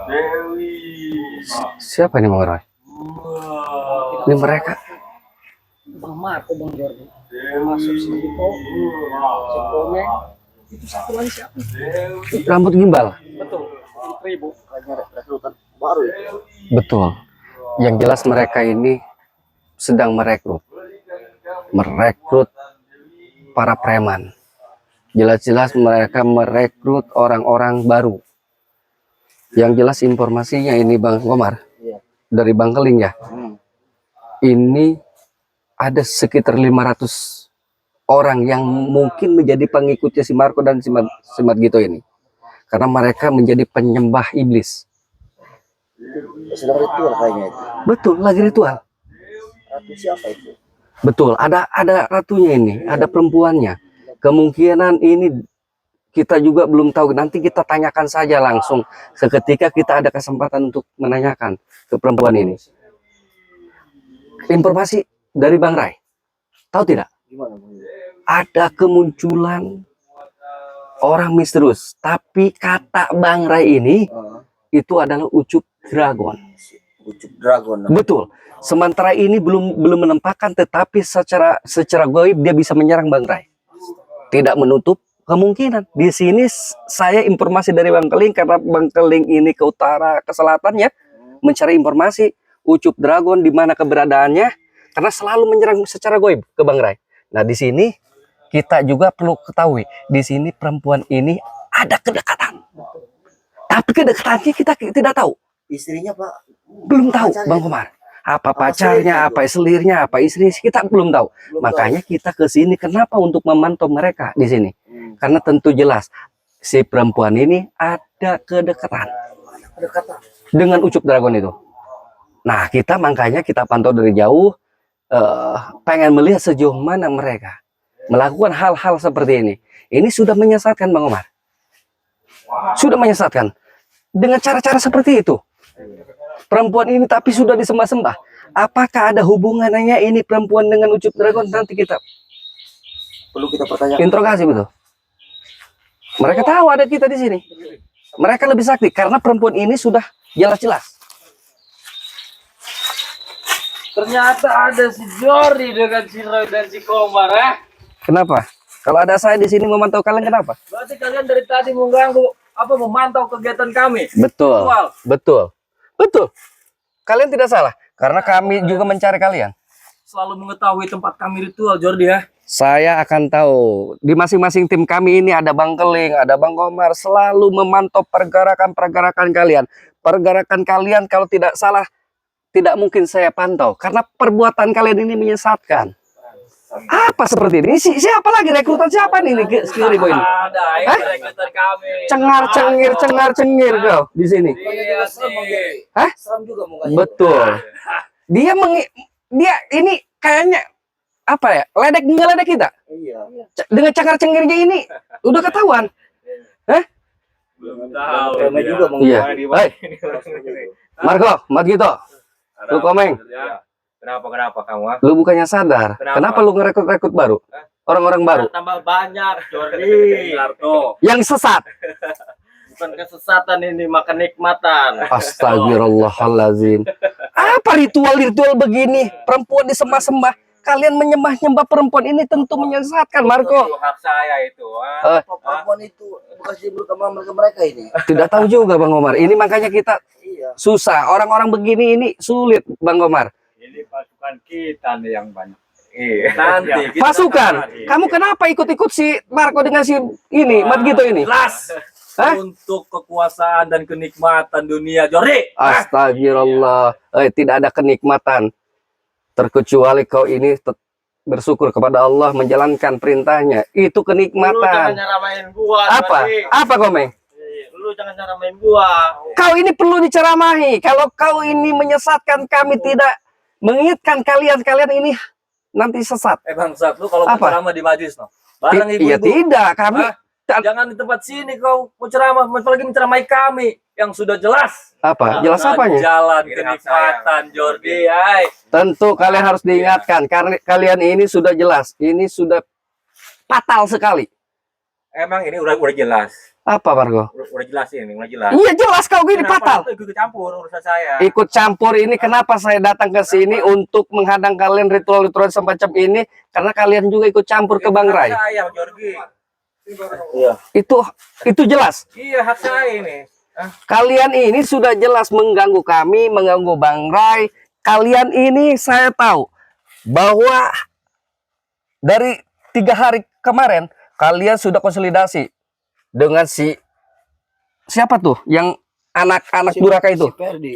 Dewi. Siapa ini Bang Roy? Ini mereka. Bang Marco, Bang Jordi. Masuk sini kok. Si Komeng. Itu satu lagi siapa? Rambut gimbal. Betul. Ribu. Rekrutan baru ya. Betul. Yang jelas mereka ini sedang merekrut para preman. Jelas-jelas mereka merekrut orang-orang baru. Yang jelas informasinya ini Bang Komar, dari Bang Keling ya. Ini ada sekitar 500 orang yang mungkin menjadi pengikutnya si Marco dan si Mat Gito ini. Karena mereka menjadi penyembah iblis. Sedang ritual kayaknya itu. Betul, lagi ritual. Ratu siapa itu? Betul, ada ratunya ini, ada perempuannya. Kemungkinan ini kita juga belum tahu. Nanti kita tanyakan saja langsung seketika kita ada kesempatan untuk menanyakan ke perempuan ini. Informasi dari Bang Rai. Tahu tidak? Gimana? Ada kemunculan orang misterius, tapi kata Bang Rai ini itu adalah Ucup Dragon. Ucup Dragon. Betul. Sementara ini belum menempatkan, tetapi secara gaib dia bisa menyerang Bang Rai. Tidak menutup kemungkinan. Di sini saya informasi dari Bang Keling, karena Bang Keling ini ke utara ke selatan ya, mencari informasi Ucup Dragon di mana keberadaannya, karena selalu menyerang secara gaib ke Bang Rai. Nah, di sini kita juga perlu ketahui, di sini perempuan ini ada kedekatan. Tapi kedekatannya kita tidak tahu. Istrinya Pak? Belum tahu Bang Komar. Apa pacarnya, apa selirnya, apa istri, kita belum tahu. Makanya kita ke sini, kenapa? Untuk memantau mereka di sini. Karena tentu jelas si perempuan ini ada kedekatan dengan Ucup Dragon itu. Nah, makanya kita pantau dari jauh, pengen melihat sejauh mana mereka melakukan hal-hal seperti ini. Ini sudah menyesatkan Bang Omar. Sudah menyesatkan dengan cara-cara seperti itu. Perempuan ini tapi sudah disembah-sembah. Apakah ada hubungannya ini perempuan dengan Ucup Dragon? Nanti kita Perlu kita pertanyakan. interogasi betul. Mereka tahu ada kita di sini. Mereka lebih sakti karena perempuan ini sudah jelas-jelas. Ternyata ada si Jordi dengan si Roy dan si Komar, Kenapa? Kalau ada saya di sini memantau kalian, kenapa? Berarti kalian dari tadi mengganggu, memantau kegiatan kami. Betul, betul. Kalian tidak salah, karena kami juga mencari kalian. Selalu mengetahui tempat kami ritual, Jordi ya. Saya akan tahu di masing-masing tim kami ini ada Bang Keling, ada Bang Komar, selalu memantau pergerakan kalian. Pergerakan kalian kalau tidak salah tidak mungkin saya pantau karena perbuatan kalian ini menyesatkan. Apa seperti ini? Siapa lagi rekrutan siapa nih sekali poin? Ada rekrutan kami. Cengar-cengir kau di sini. Iya sih. Hah? Seram juga mukanya. Betul. Dia ini kayaknya apa ya? Ngeledek kita. Iya. Dengan cengar-cengirnya ini udah ketahuan. Hah? Belum tahu. Rame juga Bang. Iya. Hai. Marco, Mat Gito. Lu Komeng. Kenapa kamu? Lu bukannya sadar? Kenapa lu ngerekrut baru? Orang-orang baru. Tambah banyak, Jordi. Yang sesat. Bukan kesesatan ini, makan nikmatan. Astagfirullahaladzim. Apa ritual begini? Perempuan disembah-sembah. Kalian menyembah-nyembah perempuan ini tentu menyesatkan, Marco. Hak saya itu. Perempuan itu bekas diburu sama mereka ini. Tidak tahu juga Bang Omar. Ini makanya kita susah. Orang-orang begini ini sulit Bang Omar. Ini pasukan kita nih yang banyak. Nanti pasukan. Kamu kenapa ikut-ikut si Marco dengan si ini, Mat Gito ini? Jelas. Untuk kekuasaan dan kenikmatan dunia, Jordi. Astagfirullah. Tidak ada kenikmatan terkecuali kau ini bersyukur kepada Allah, menjalankan perintahnya. Itu kenikmatan. Lu jangan nyaramain gua. Apa Komeng? Lu jangan nyaramain gua. Kau ini perlu diceramahi. Kalau kau ini menyesatkan kami, tidak mengingatkan kalian ini nanti sesat. Bangsat, lu kalau ceramah di majlis bareng ibu-ibu. Iya tidak, kami jangan di tempat sini kau mau ceramah, apalagi menceramai kami yang sudah jelas. Apa? Jelas apanya? Jalan kenikmatan, Jordi. Tentu kalian harus diingatkan karena kalian ini sudah jelas, ini sudah fatal sekali. Emang ini udah jelas. Apa Margo? Udah jelas ini, udah jelas. Iya jelas kau gini fatal. Ikut campur urusan saya. Ikut campur ini kenapa saya datang ke sini untuk menghadang kalian ritual-ritual semacam ini karena kalian juga ikut campur ke Bang Rai. Saya, Jorgi. Iya. Itu jelas. Iya, hak saya ini. Kalian ini sudah jelas mengganggu kami, mengganggu Bang Rai. Kalian ini saya tahu bahwa dari 3 hari kemarin kalian sudah konsolidasi dengan siapa tuh yang anak-anak duraka itu?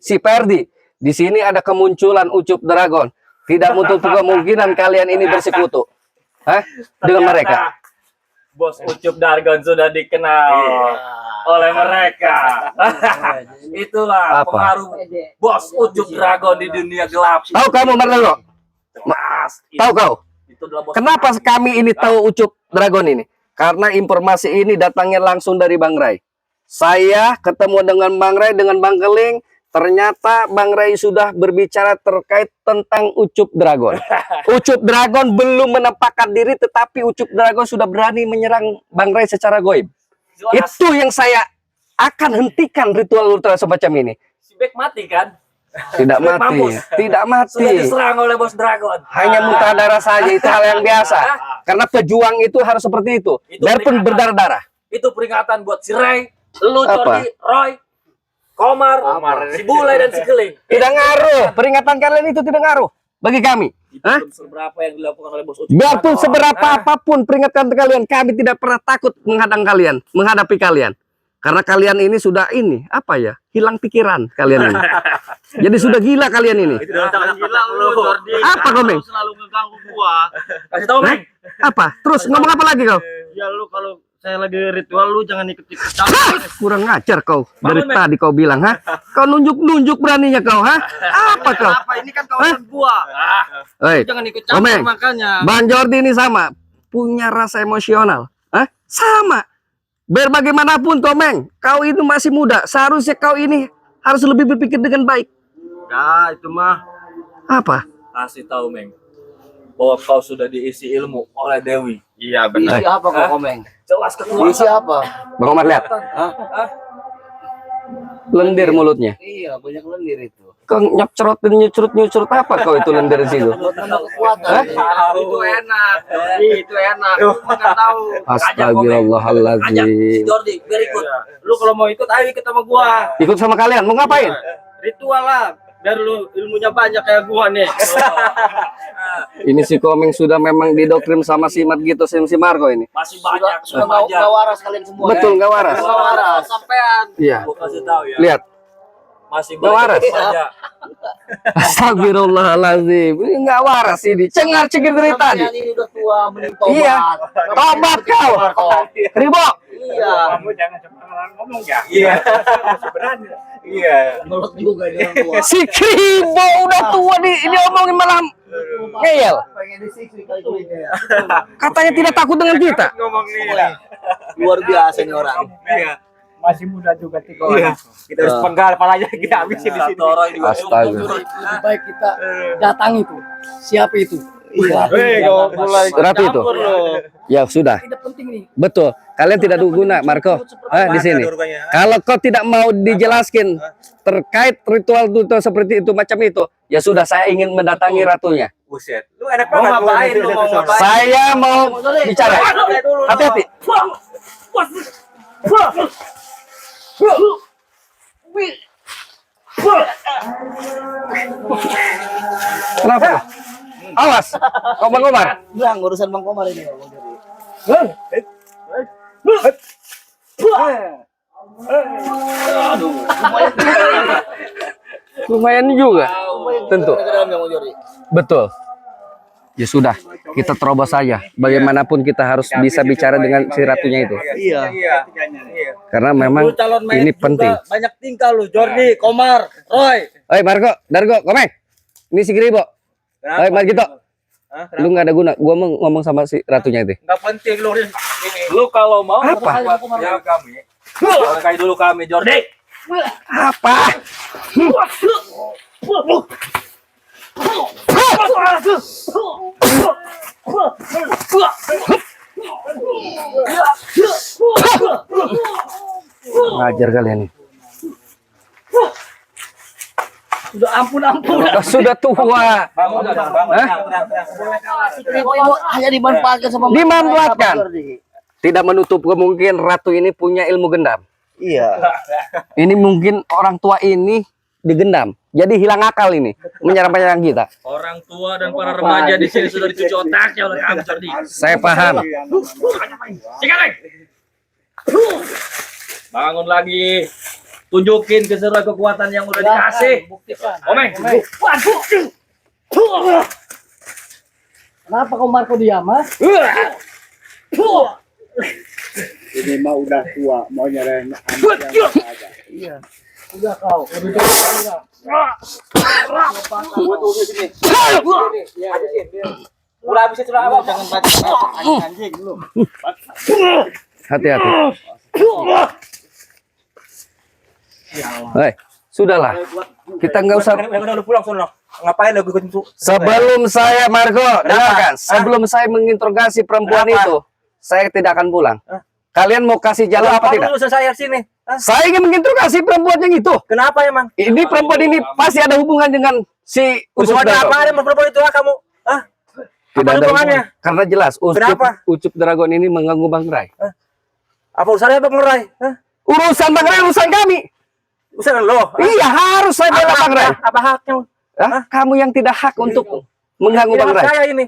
Si Perdi. Di sini ada kemunculan Ucup Dragon. Tidak menutup kemungkinan kalian ini bersekutu. Dengan mereka. Bos Ucup Dragon sudah dikenal oleh mereka. Itulah Apa? pengaruh Bos Ucup Dragon di dunia gelap. Tahu kamu Margo? Tahu kau? Itu adalah bos. Kenapa kami ini tahu Ucup Dragon ini? Karena informasi ini datangnya langsung dari Bang Rai. Saya ketemu dengan Bang Rai, dengan Bang Keling. Ternyata Bang Rai sudah berbicara terkait tentang Ucup Dragon. Ucup Dragon belum menampakkan diri, tetapi Ucup Dragon sudah berani menyerang Bang Rai secara goib. Jelas. Itu yang saya akan hentikan ritual ultra semacam ini. Si Bek mati kan? Tidak mati, Mampus. tidak mati. Sudah diserang oleh Bos Dragon. Hanya muntah darah saja, itu hal yang biasa. Karena pejuang itu harus seperti itu. Biarpun berdarah-darah. Itu peringatan buat si Ray, lu, Apa? Jordi, Roy, Komar, si Bule dan si Keling. Tidak ngaruh. Peringatan kalian itu tidak ngaruh bagi kami. Hah? Seberapa yang dilakukan oleh Bos Ucup. Biarpun seberapa apapun peringatan kalian, kami tidak pernah takut menghadapi kalian. Karena kalian ini sudah apa ya? Hilang pikiran kalian ini. Jadi sudah gila kalian ini. Itu jangan gila lu, Jordi. Apa kau, Meng? Selalu ngeganggu gua. Kasih tahu, Meng. Apa? Terus ngomong apa lagi kau? Ya lu kalau saya lagi ritual lu jangan ikut-ikut campur. Hah? Kurang ngajar kau. Dari tadi kau bilang, Kau nunjuk-nunjuk beraninya kau, Apa kau? Apa ini kan kawasan gua. Hei, Jangan ikut Komeng. campur makanya. Bang Jordi ini sama, punya rasa emosional. Sama. Bagaimanapun Komeng, kau itu masih muda. Seharusnya kau ini harus lebih berpikir dengan baik. Ya, itu mah. Apa? Kasih tahu, Meng. Bahwa kau sudah diisi ilmu oleh Dewi. Iya benar. Isi apa kok Komeng? Jelas ketua. Isi apa? Bang Omar lihat. Lendir mulutnya. Iya, banyak lendir itu. Kau nyucrut apa kau itu lendir di situ? Tambah kekuatan. Itu enak. Itu enak. Lu enggak tahu. Astagfirullahaladzim. Jordi, biar ikut. Lu kalau mau ikut ayo ikut sama gua. Ikut sama kalian, mau ngapain? Ritual lah. Biar lu ilmunya banyak kayak gua nih. Ini si Komeng sudah memang didoktrin sama si Mat gitu, si Marco ini. Masih banyak Sudah nggak waras kalian semua. Betul, nggak waras. Nggak waras. Sampean. Iya. Gua kasih tahu ya. Lihat. Masih Nggak waras. banyak saja. Astagfirullahaladzim. Ini nggak waras ini. Cengar-cengir dari tadi. Kalian ini udah tua, mending tobat. Iya. Tobat kau. Ribo. Iya. Kamu jangan sembarangan ngomong ya. Iya. Sebenarnya. Iya. Menurut juga dia orang tua. Si Kribo udah tua ini omongin malam ngeyel. Pengen disiksa kali kulitnya. Katanya tidak takut dengan kita. Ngomong nih. Luar biasa nih orang. Iya. Masih muda juga tiga Iya. Kita harus penggal palanya kita habisin di sini. Satu orang juga. Astaga. Lebih baik kita datang itu. Siapa itu? Iya. Kalau mulai Ratu itu. campur lu. Ya sudah. Tidak penting nih. Betul. Kalian tidak guna, Marco. Di sini. Kalau kau tidak mau dijelaskan terkait ritual seperti itu macam itu, ya sudah saya ingin mendatangi ratunya. Buset. Lu enak Mau banget. ngapain lu mau ngapain? Saya mau bicara. Hati-hati. Kenapa? Awas, kau Bang Omar. Bang, urusan Bang Komar ini. Lumayan juga. Tentu. Betul. Ya sudah, kita terobos saja. Bagaimanapun kita harus bisa bicara dengan si ratunya itu. Iya. Karena memang Lu calon main ini juga penting. Banyak tingkah lu, Jordi, Komar, Roy. Oi Marco, Dargo, Komeng. Ini si Gribo. Oi Mas Gito. Lu nggak ada guna. Gua mau ngomong sama si ratunya itu. Enggak penting lu ini. Lu kalau mau Apa? ya kami. Kayak dulu kami, Jordi. Apa? Ngajar kalian nih. Sudah ampun. Sudah tua. Bangun, bangun. Hah? Hanya dimanfaatkan sama Dimanfaatkan. Tidak menutup kemungkinan ratu ini punya ilmu gendam. Iya. Ini mungkin orang tua ini digendam. Jadi hilang akal ini. Menyerang kita. Orang tua dan para remaja di sini sudah dicuci otaknya oleh kamu, Jordi. Saya paham. Sekarang. Bangun lagi. Tunjukin keseruan kekuatan yang udah dikasih. Buktikan. Omeng. Kenapa kau Marco diam, ha? Ini mah udah tua, mau nyerahin anak yang aja. Iya. Udah kau. Udah kau. Udah habis itu apa? Jangan baca anjing lu. Hati-hati. Hei, sudahlah. Kita nggak usah. Udah pulang sono. Ngapain lu ikut itu? Sebelum saya, Margo, dengarkan. Sebelum saya menginterogasi perempuan itu, saya tidak akan pulang. Kalian mau kasih jalan apa tidak? Lu selesai sini. Saya ingin menginterogasi perempuan yang itu. Kenapa emang? Ini perempuan ini pasti ada hubungan dengan si Ucup Hubungannya Dragon. apa ada perempuan itu kamu? Hah? Tidak Apa ada hubungannya? hubungan. Karena jelas Kenapa? Ucup Dragon ini mengganggu Bang Rai. Apa urusannya Bang Rai? Hah? Urusan Bang Rai, urusan kami. Urusan lo. Iya, harus saya bela Bang Rai. Apa haknya? Hah? Kamu yang tidak hak untuk mengganggu Bang Ini hak Rai. saya ini.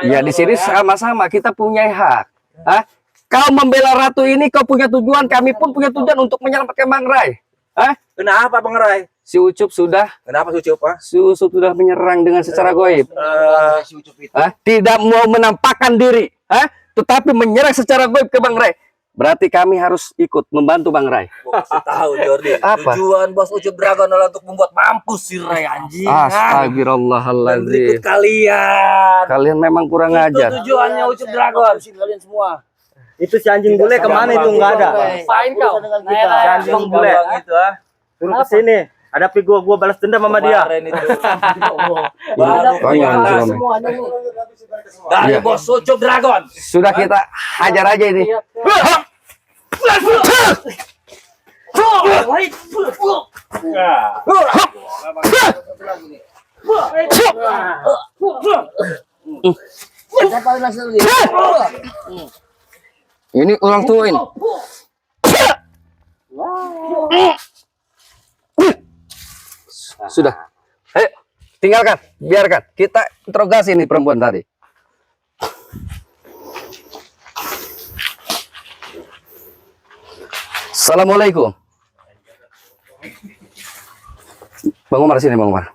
Ya di sini sama-sama kita punya hak. Hah? Kau membela ratu ini, kau punya tujuan, kami pun punya tujuan untuk menyelamatkan Bang Rai. Hah? Kenapa Bang Rai? Si Ucup sudah, Kenapa Sucup? sudah menyerang dengan secara goib. Hah? Tidak mau menampakkan diri, hah? Tetapi menyerang secara goib ke Bang Rai. Berarti kami harus ikut membantu Bang Rai. Tahu Jordi. Apa? Tujuan bos Ucup Dragon adalah untuk membuat mampus si Rai anjing. Astagfirullahaladzim. Berikut kalian. Kalian memang kurang Itu ajar. tujuannya Ucup Dragon. Kalian semua. Itu si anjing bule kemana itu nggak ada? Ngapain kau? Si anjing bule Gitu ah. suruh kesini. Hadapi gua balas dendam sama dia. Kemarin itu. Oh, iya, iya. Semuanya nih. Dari Iya. bos Ucup Dragon. Sudah kita hajar aja ini. Ini orang tua ini. Sudah. Ayo, tinggalkan, biarkan. Kita interogasi ini perempuan tadi. Assalamualaikum. Bang Umar sini, Bang Umar.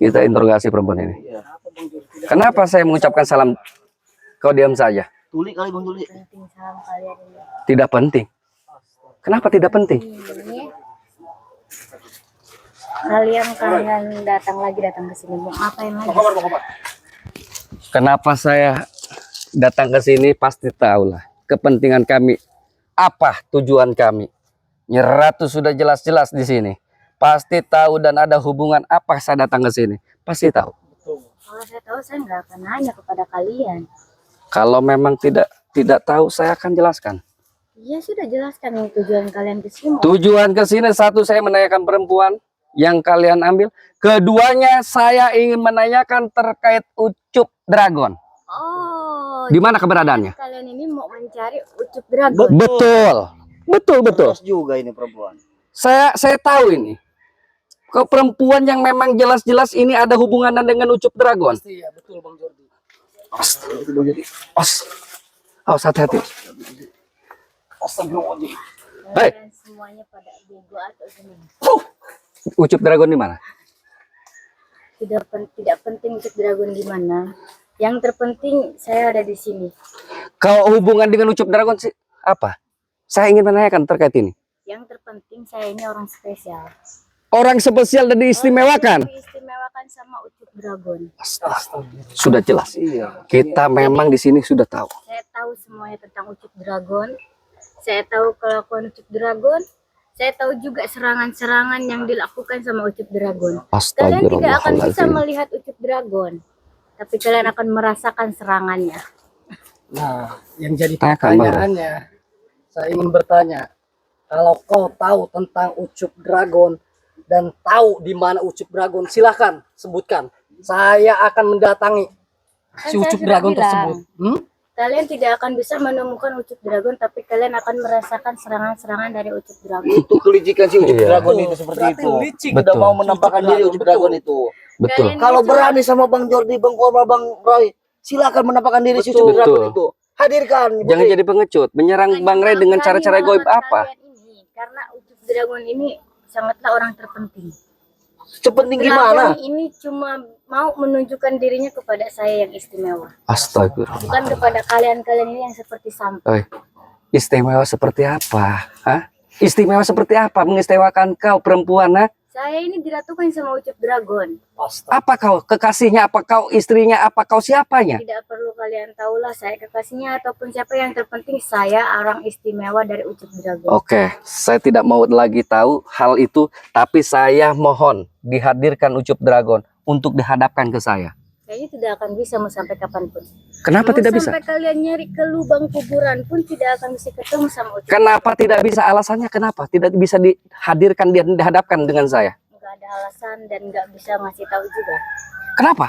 Kita interogasi perempuan ini. Kenapa saya mengucapkan salam? Kau diam saja. Tuli kali Bang Tuli. Penting salam kalian ini. Tidak penting. Kenapa tidak penting? Ini kalian datang ke sini mau ngapain lagi? Kenapa saya datang ke sini pasti tahulah kepentingan kami. Apa tujuan kami? Nyeratu sudah jelas-jelas di sini. Pasti tahu dan ada hubungan apa saya datang ke sini. Pasti tahu. Kalau saya tahu saya nggak akan nanya kepada kalian. Kalau memang tidak tahu saya akan jelaskan. Iya sudah jelaskan yang tujuan kalian ke sini. Tujuan ke sini satu saya menanyakan perempuan yang kalian ambil. Keduanya saya ingin menanyakan terkait Ucup Dragon. Oh, Di mana keberadaannya? kalian ini mau mencari Ucup Dragon. Betul. Terus juga ini perempuan. Saya tahu ini. Ke perempuan yang memang jelas-jelas ini ada hubungan dengan Ucup Dragon. Iya, betul Bang Jordi. Hati-hati. Hei, Kalian semuanya pada bego atau gimana? Ucup Dragon di mana? Tidak penting Ucup Dragon di mana. Yang terpenting saya ada di sini. Kau hubungan dengan Ucup Dragon sih apa? Saya ingin menanyakan terkait ini. Yang terpenting saya ini orang spesial. Orang spesial dan diistimewakan. Diistimewakan sama Ucup Dragon. Sudah jelas. Kita memang di sini sudah tahu. Saya tahu semuanya tentang Ucup Dragon. Saya tahu kelakuan Ucup Dragon. Saya tahu juga serangan-serangan yang dilakukan sama Ucup Dragon. Kalian tidak akan bisa Astagfirullahaladzim. melihat Ucup Dragon, tapi kalian akan merasakan serangannya. Nah, yang jadi Tanyakan, Bang. pertanyaannya, saya ingin bertanya, kalau kau tahu tentang Ucup Dragon dan tahu di mana Ucup Dragon, silahkan sebutkan. Saya akan mendatangi si Kan saya Ucup sudah Dragon bilang. tersebut. Kalian tidak akan bisa menemukan Ucup Dragon, tapi kalian akan merasakan serangan-serangan dari Ucup Dragon. Itu kelicikan si Ucup Iya. Dragon itu seperti Berarti itu. licik. Udah Betul. mau menampakkan diri Ucup Dragon itu. Betul. Kalian Kalau ini cuma- berani sama Bang Jordi, Bang Koma, Bang Roy, silakan menampakkan diri si Betul. Ucup Dragon Betul. itu. Hadirkan. Jangan jadi pengecut, menyerang Hanya Bang Ray dengan melangkahi cara-cara goib halangan apa? kalian ini, karena Ucup Dragon ini sangatlah orang terpenting. Sepenting Dragon gimana? ini cuma mau menunjukkan dirinya kepada saya yang istimewa, Astagfirullah. bukan kepada kalian-kalian ini yang seperti sampah. Istimewa seperti apa? Hah? Istimewa seperti apa? Mengistimewakan kau perempuan, ha? Saya ini diratukan sama Ucup Dragon. Apa kau? Kekasihnya? Apa kau istrinya? Apa kau siapanya? Tidak perlu kalian tahulah saya kekasihnya ataupun siapa, yang terpenting saya orang istimewa dari Ucup Dragon. Oke, saya tidak mau lagi tahu hal itu, tapi saya mohon dihadirkan Ucup Dragon untuk dihadapkan ke saya. Kayaknya tidak akan bisa mau sampai kapanpun. Kenapa Mau tidak bisa? sampai kalian nyari ke lubang kuburan pun tidak akan bisa ketemu sama Ucup. Kenapa tidak bisa? Alasannya kenapa? Tidak bisa dihadirkan dan dihadapkan dengan saya. Nggak ada alasan dan nggak bisa ngasih tahu juga. Kenapa?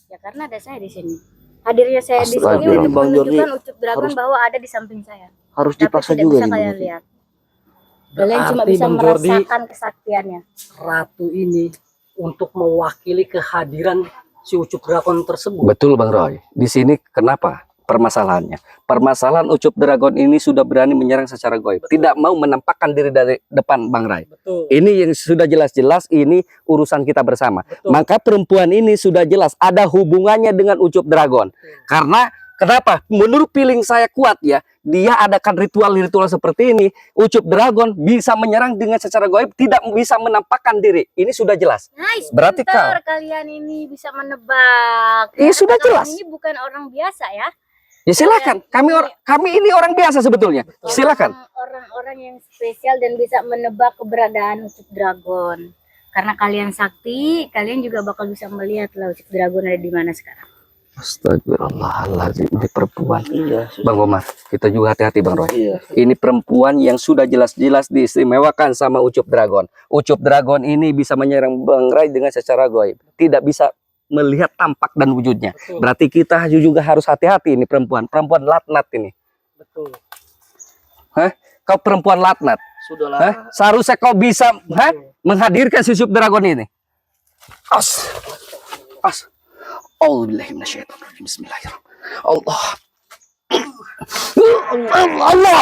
Ya karena ada saya di sini. Hadirnya saya di sini Astagfirullah. untuk Bang Jordi menunjukkan Ucup Dragon harus- bahwa ada di samping saya. Harus Tapi dipaksa tidak juga bisa ini. kalian lihat. Kalian cuma Berarti bisa Bang Jordi, merasakan kesaktiannya. Ratu ini untuk mewakili kehadiran si Ucup Dragon tersebut. Betul Bang Roy. Di sini kenapa permasalahannya? Permasalahan Ucup Dragon ini sudah berani menyerang secara goib. Tidak mau menampakkan diri dari depan Bang Ray. Betul. Ini yang sudah jelas-jelas ini urusan kita bersama. Betul. Maka perempuan ini sudah jelas ada hubungannya dengan Ucup Dragon. Karena kenapa? Menurut feeling saya kuat ya, dia adakan ritual-ritual seperti ini. Ucup Dragon bisa menyerang dengan secara goib, tidak bisa menampakkan diri. Ini sudah jelas. Nice, Berarti pintar kalian ini bisa menebak. Iya, Karena sudah kalian jelas. Ini bukan orang biasa ya. Ya silakan. Kami ini orang biasa sebetulnya. Silakan. Orang-orang yang spesial dan bisa menebak keberadaan Ucup Dragon. Karena kalian sakti, kalian juga bakal bisa melihat lah Ucup Dragon ada di mana sekarang. Astagfirullahaladzim, ini perempuan. Iya. Bang Omar, kita juga hati-hati Bang Roy. Iya. Ini perempuan yang sudah jelas-jelas diistimewakan sama Ucup Dragon. Ucup Dragon ini bisa menyerang Bang Ray dengan secara goib. Tidak bisa melihat tampak dan wujudnya. Betul. Berarti kita juga harus hati-hati ini perempuan. Perempuan latnat ini. Betul. Hah? Kau perempuan latnat. Sudahlah. Hah? Seharusnya kau bisa menghadirkan si Ucup Dragon ini. As. Bismillahirrahmanirrahim. Allah. Allah.